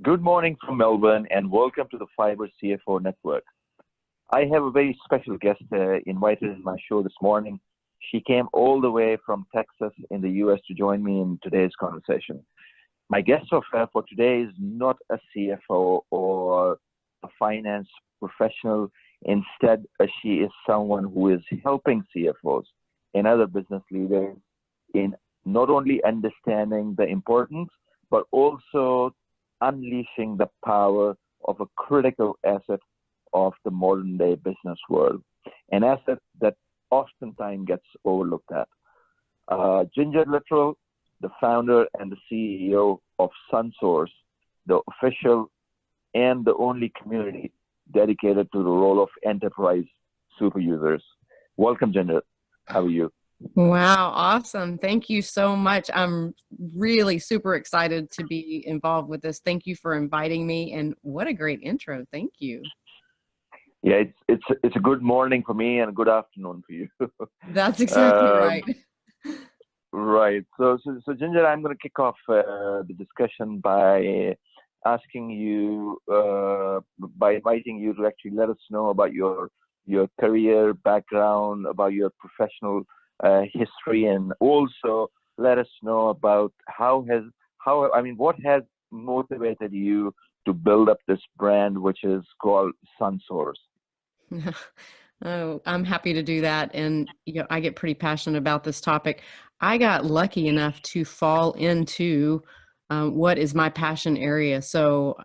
Good morning from Melbourne and welcome to the Fyber CFO Network. I have a very special guest invited in my show this morning. She came all the way from Texas in the US to join me in today's conversation. My guest for today is not a CFO or a finance professional. Instead, she is someone who is helping CFOs and other business leaders in not only understanding the importance, but also unleashing the power of a critical asset of the modern day business world, an asset that oftentimes gets overlooked at. Ginger Luttrell, the founder and the CEO of SunSource, the official and the only community dedicated to the role of enterprise super users. Welcome, Ginger. How are you? Wow, awesome. Thank you so much. I'm really super excited to be involved with this. Thank you for inviting me, and what a great intro. Thank you. Yeah, it's a good morning for me and a good afternoon for you. That's exactly right. Right. So Ginger, I'm going to kick off the discussion by asking you, by inviting you to actually let us know about your career background, about your professional history, and also let us know about what has motivated you to build up this brand, which is called SunSource. Oh, I'm happy to do that. And I get pretty passionate about this topic. I got lucky enough to fall into what is my passion area. So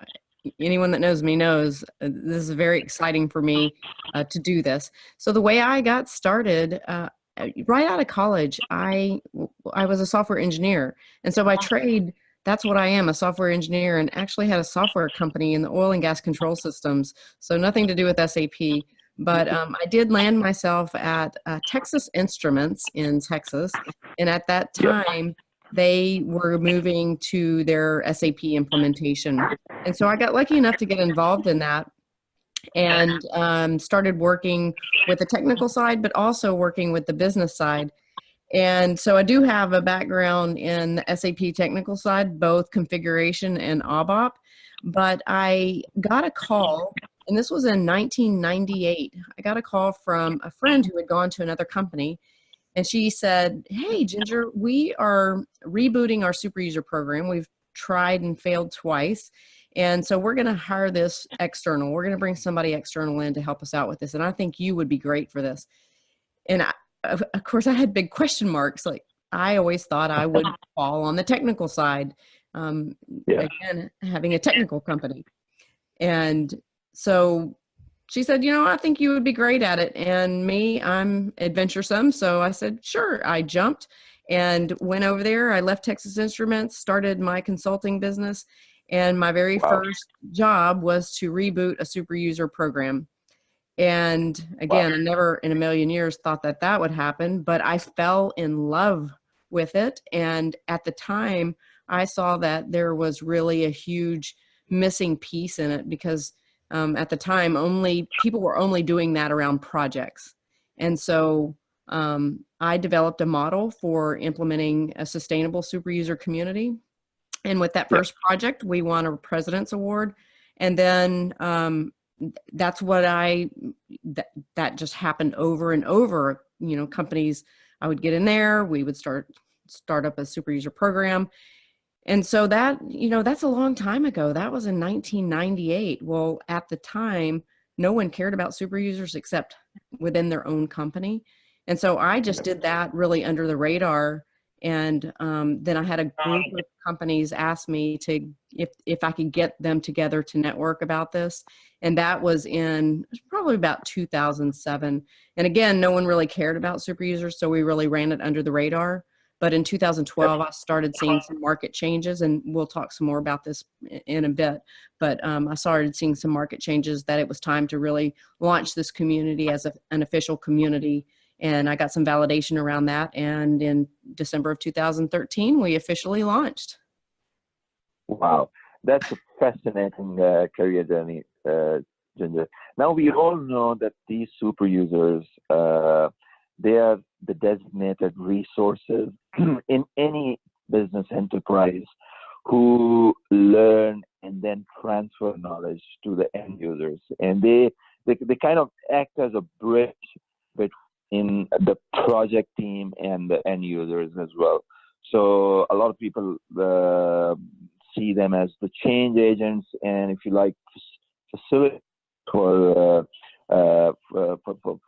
anyone that knows me knows this is very exciting for me to do this. So the way I got started, right out of college, I was a software engineer. And so by trade, that's what I am, a software engineer, and actually had a software company in the oil and gas control systems. So nothing to do with SAP. But I did land myself at Texas Instruments in Texas. And at that time, they were moving to their SAP implementation. And so I got lucky enough to get involved in that and started working with the technical side, but also working with the business side. And so I do have a background in the SAP technical side, both configuration and ABAP. But I got a call, and this was in 1998. I got a call from a friend who had gone to another company, and she said, "Hey, Ginger, we are rebooting our super user program. We've tried and failed twice. And so we're going to hire this external. We're going to bring somebody external in to help us out with this. And I think you would be great for this." And of course, I had big question marks. Like, I always thought I would fall on the technical side, again, having a technical company. And so she said, I think you would be great at it. And me, I'm adventuresome. So I said, sure. I jumped and went over there. I left Texas Instruments, started my consulting business. And my very first job was to reboot a super user program. And again, I never in a million years thought that would happen, but I fell in love with it. And at the time, I saw that there was really a huge missing piece in it because at the time, people were only doing that around projects. And so I developed a model for implementing a sustainable super user community. And with that first project, we won a President's Award. And then that's what that just happened over and over. Companies, I would get in there, we would start up a super user program. And so that's a long time ago. That was in 1998. Well, at the time, no one cared about super users except within their own company. And so I just did that really under the radar. And then I had a group of companies ask me if I could get them together to network about this. And that was probably about 2007. And again, no one really cared about super users, so we really ran it under the radar. But in 2012, I started seeing some market changes, and we'll talk some more about this in a bit. But I started seeing some market changes that it was time to really launch this community as an official community. And I got some validation around that. And in December of 2013, we officially launched. Wow. That's a fascinating career journey, Ginger. Now, we all know that these super users, they are the designated resources in any business enterprise who learn and and then transfer knowledge to the end users. And they kind of act as a bridge between the project team and the end users as well. So a lot of people see them as the change agents, and if you like, facilitate for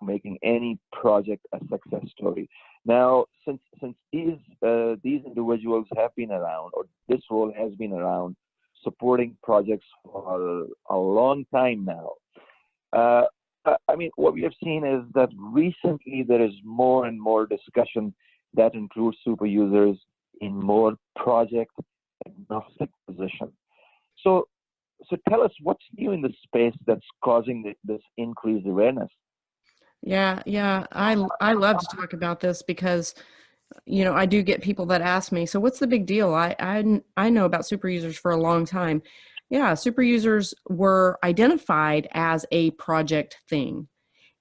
making any project a success story. Now, since these individuals have been around, or this role has been around, supporting projects for a long time now, I mean, what we have seen is that recently there is more and more discussion that includes super users in more project agnostic position. So tell us what's new in the space that's causing this increased awareness. Yeah. I love to talk about this because, I do get people that ask me, so what's the big deal? I know about super users for a long time. Yeah, super users were identified as a project thing,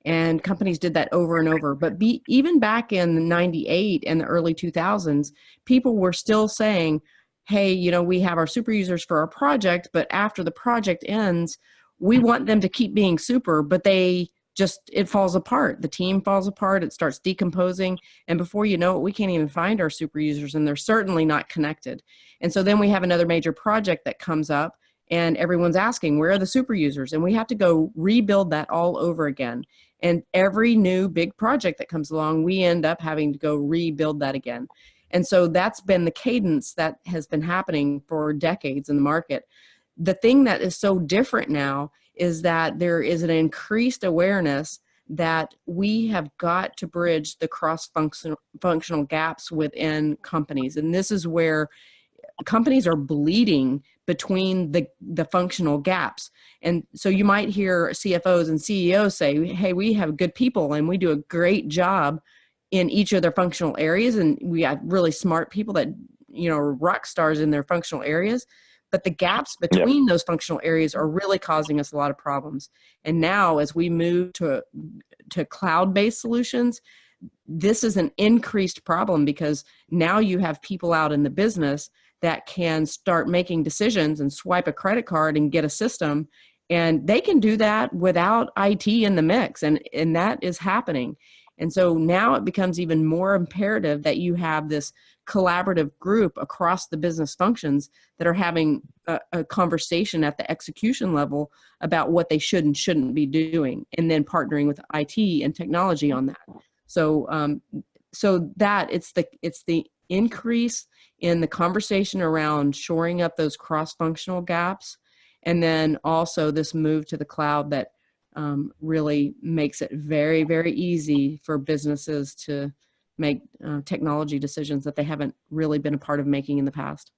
and companies did that over and over. But even back in '98 and the early 2000s, people were still saying, hey, we have our super users for our project, but after the project ends, we want them to keep being super, but it falls apart. The team falls apart. It starts decomposing. And before you know it, we can't even find our super users, and they're certainly not connected. And so then we have another major project that comes up, and everyone's asking, where are the super users? And we have to go rebuild that all over again. And every new big project that comes along, we end up having to go rebuild that again. And so that's been the cadence that has been happening for decades in the market. The thing that is so different now is that there is an increased awareness that we have got to bridge the cross-functional gaps within companies. And this is where companies are bleeding between the functional gaps. And so you might hear CFOs and CEOs say, hey, we have good people and we do a great job in each of their functional areas. And we have really smart people that, are rock stars in their functional areas. But the gaps between those functional areas are really causing us a lot of problems. And now as we move to cloud-based solutions, this is an increased problem, because now you have people out in the business that can start making decisions and swipe a credit card and get a system. And they can do that without IT in the mix. And that is happening. And so now it becomes even more imperative that you have this collaborative group across the business functions that are having a conversation at the execution level about what they should and shouldn't be doing, and then partnering with IT and technology on that. So that it's the increase in the conversation around shoring up those cross-functional gaps, and then also this move to the cloud that really makes it very, very easy for businesses to make technology decisions that they haven't really been a part of making in the past.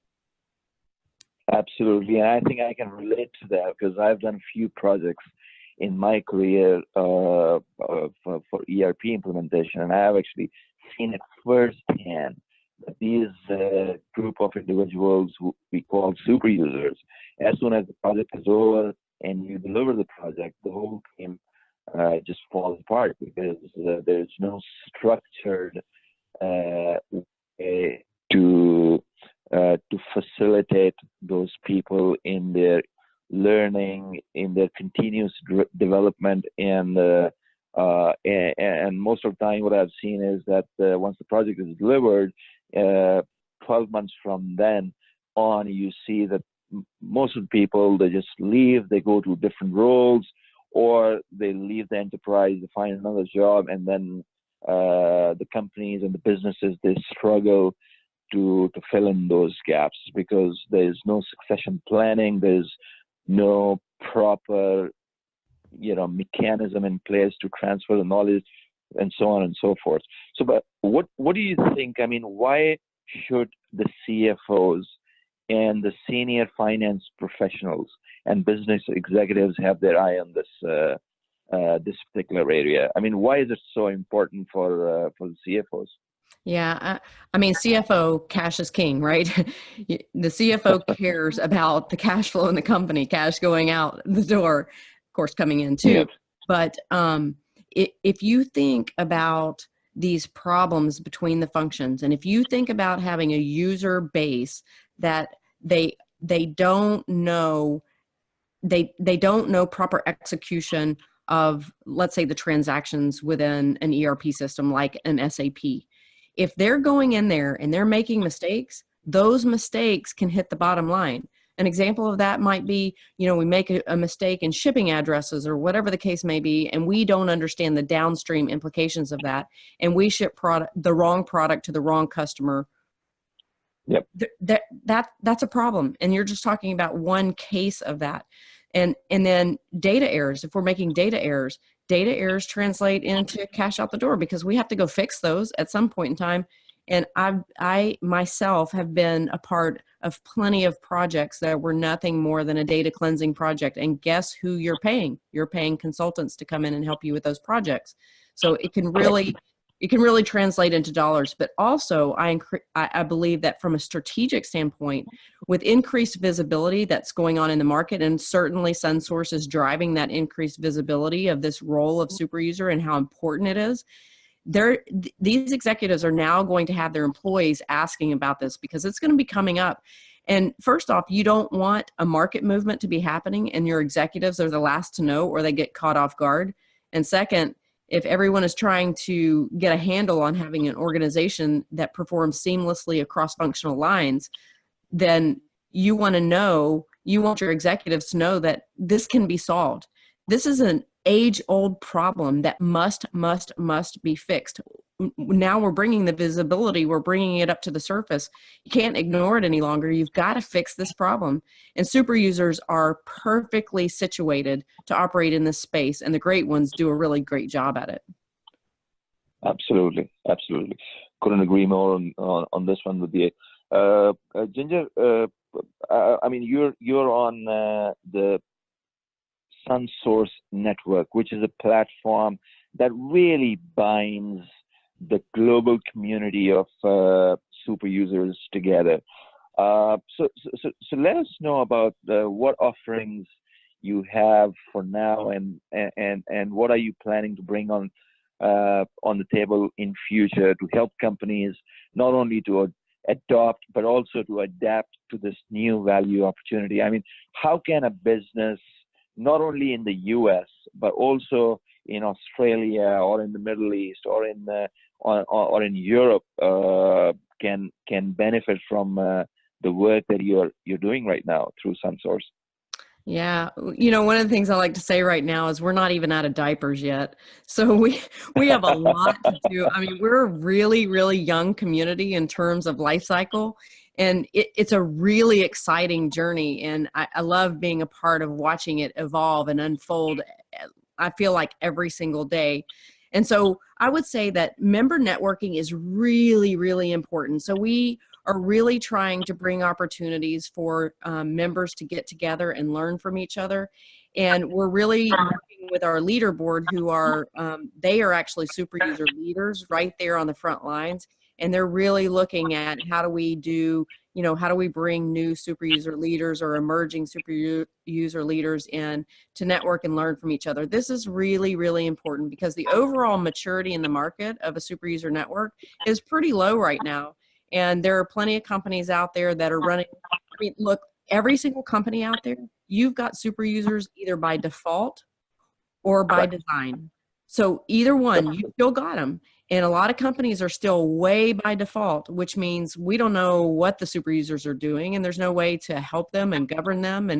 Absolutely, and I think I can relate to that because I've done a few projects in my career for ERP implementation, and I have actually seen it firsthand that these group of individuals who we call super users, as soon as the project is over and you deliver the project, the whole team just falls apart because there's no structured way to facilitate those people in their learning, in their continuous development, and most of the time what I've seen is that once the project is delivered, 12 months from then on, you see that most of the people, they just leave, they go to different roles, or they leave the enterprise, they find another job, and then the companies and the businesses, they struggle to fill in those gaps because there's no succession planning, there's no proper mechanism in place to transfer the knowledge, and so on and so forth. So, but what do you think? I mean, why should the CFOs and the senior finance professionals and business executives have their eye on this particular area? I mean, why is it so important for the CFOs? Yeah, I mean, CFO, cash is king, right? The CFO cares about the cash flow in the company, cash going out the door, of course, coming in too. Yep. But if you think about these problems between the functions, and if you think about having a user base that they don't know they don't know proper execution of, let's say, the transactions within an ERP system like an SAP. If they're going in there and they're making mistakes, those mistakes can hit the bottom line. An example of that might be, we make a mistake in shipping addresses or whatever the case may be, and we don't understand the downstream implications of that, and we ship the wrong product to the wrong customer. Yep. That's a problem. And you're just talking about one case of that. And then data errors. If we're making data errors translate into cash out the door, because we have to go fix those at some point in time. And I myself have been a part of plenty of projects that were nothing more than a data cleansing project. And guess who you're paying? You're paying consultants to come in and help you with those projects. So it can really translate into dollars. But also, I believe that from a strategic standpoint, with increased visibility that's going on in the market, and certainly SunSource is driving that increased visibility of this role of super user and how important it is, these executives are now going to have their employees asking about this, because it's going to be coming up. And first off, you don't want a market movement to be happening and your executives are the last to know, or they get caught off guard. And second, if everyone is trying to get a handle on having an organization that performs seamlessly across functional lines, then you want your executives to know that this can be solved. This is an age-old problem that must be fixed. Now we're bringing the visibility, we're bringing it up to the surface. You can't ignore it any longer. You've got to fix this problem. And super users are perfectly situated to operate in this space, and the great ones do a really great job at it. Absolutely. Couldn't agree more on this one with you. Ginger, I mean, you're on the SunSource Network, which is a platform that really binds the global community of super users together. So let us know about what offerings you have for now, and what are you planning to bring on the table in future to help companies not only to adopt but also to adapt to this new value opportunity. I mean, how can a business not only in the US but also in Australia or in the Middle East or in Europe can benefit from the work that you're doing right now through SunSource? Yeah. One of the things I like to say right now is we're not even out of diapers yet. So we have a lot to do. I mean, we're a really, really young community in terms of life cycle. And it's a really exciting journey. And I love being a part of watching it evolve and unfold. I feel like every single day. And so I would say that member networking is really, really important. So we are really trying to bring opportunities for members to get together and learn from each other. And we're really working with our leaderboard, who are, they are actually super user leaders right there on the front lines. And they're really looking at how do we bring new super user leaders or emerging super user leaders in to network and learn from each other. This is really, really important, because the overall maturity in the market of a super user network is pretty low right now. And there are plenty of companies out there that are running. I mean, look, every single company out there, you've got super users either by default or by design. So either one, you still got them. And a lot of companies are still way by default, which means we don't know what the super users are doing, and there's no way to help them and govern them.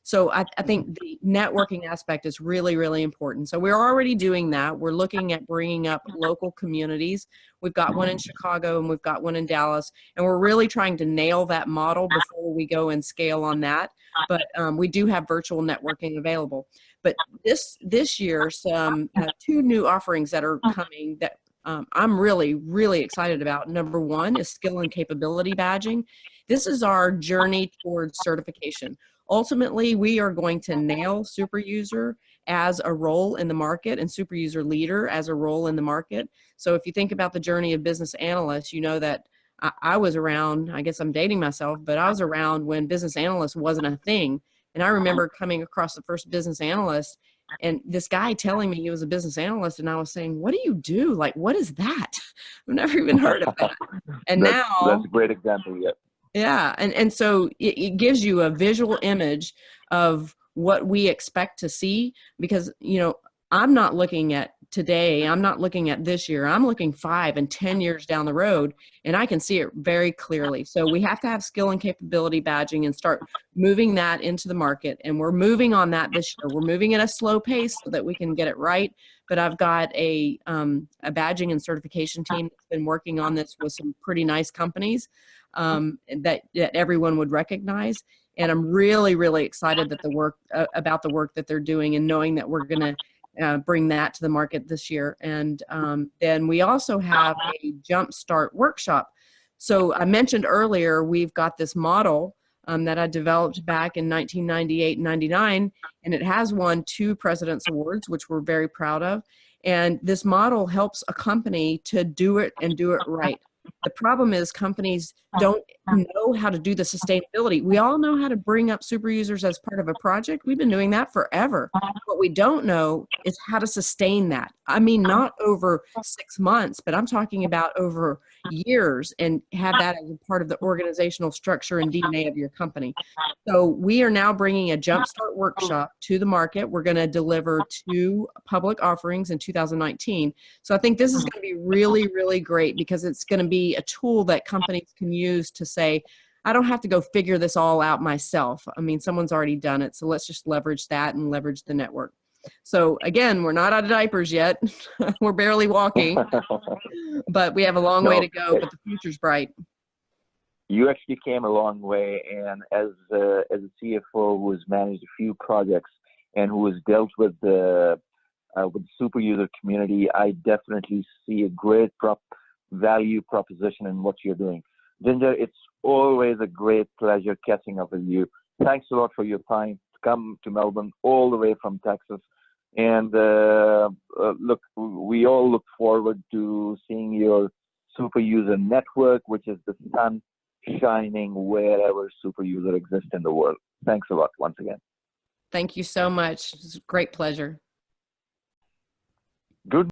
So I think the networking aspect is really, really important. So we're already doing that. We're looking at bringing up local communities. We've got one in Chicago and we've got one in Dallas, and we're really trying to nail that model before we go and scale on that. But we do have virtual networking available. But this year, some 2 new offerings that are coming that I'm really, really excited about. Number one is skill and capability badging. This is our journey towards certification. Ultimately, we are going to nail super user as a role in the market and super user leader as a role in the market. So if you think about the journey of business analysts, you know that I was around, I guess I'm dating myself, but I was around when business analyst wasn't a thing. And I remember coming across the first business analyst and this guy telling me he was a business analyst. And I was saying, what do you do? Like, what is that? I've never even heard of that. And that's a great example. Yeah. Yeah. And so it gives you a visual image of what we expect to see because, I'm not looking at today. I'm not looking at this year. I'm looking 5 and 10 years down the road, and I can see it very clearly. So we have to have skill and capability badging and start moving that into the market. And we're moving on that this year. We're moving at a slow pace so that we can get it right. But I've got a badging and certification team that's been working on this with some pretty nice companies that everyone would recognize. And I'm really, really excited that about the work that they're doing and knowing that we're going to bring that to the market this year. And then we also have a jumpstart workshop. So I mentioned earlier, we've got this model that I developed back in 1998 and 99, and it has won 2 President's Awards, which we're very proud of. And this model helps a company to do it and do it right. The problem is companies don't know how to do the sustainability. We all know how to bring up super users as part of a project. We've been doing that forever. What we don't know is how to sustain that. I mean, not over 6 months, but I'm talking about over years, and have that as a part of the organizational structure and DNA of your company. So we are now bringing a Jumpstart workshop to the market. We're going to deliver 2 public offerings in 2019. So I think this is going to be really, really great because it's going to be a tool that companies can use to say, I don't have to go figure this all out myself. I mean, someone's already done it. So let's just leverage that and leverage the network. So again, we're not out of diapers yet. We're barely walking, but we have a long way to go, but the future's bright. You actually came a long way, and as a CFO who has managed a few projects and who has dealt with the super user community, I definitely see a great value proposition in what you're doing. Ginger, it's always a great pleasure catching up with you. Thanks a lot for your time to come to Melbourne all the way from Texas. And look, we all look forward to seeing your super user network, which is the sun shining wherever super user exists in the world. Thanks a lot once again. Thank you so much. It's a great pleasure. Good.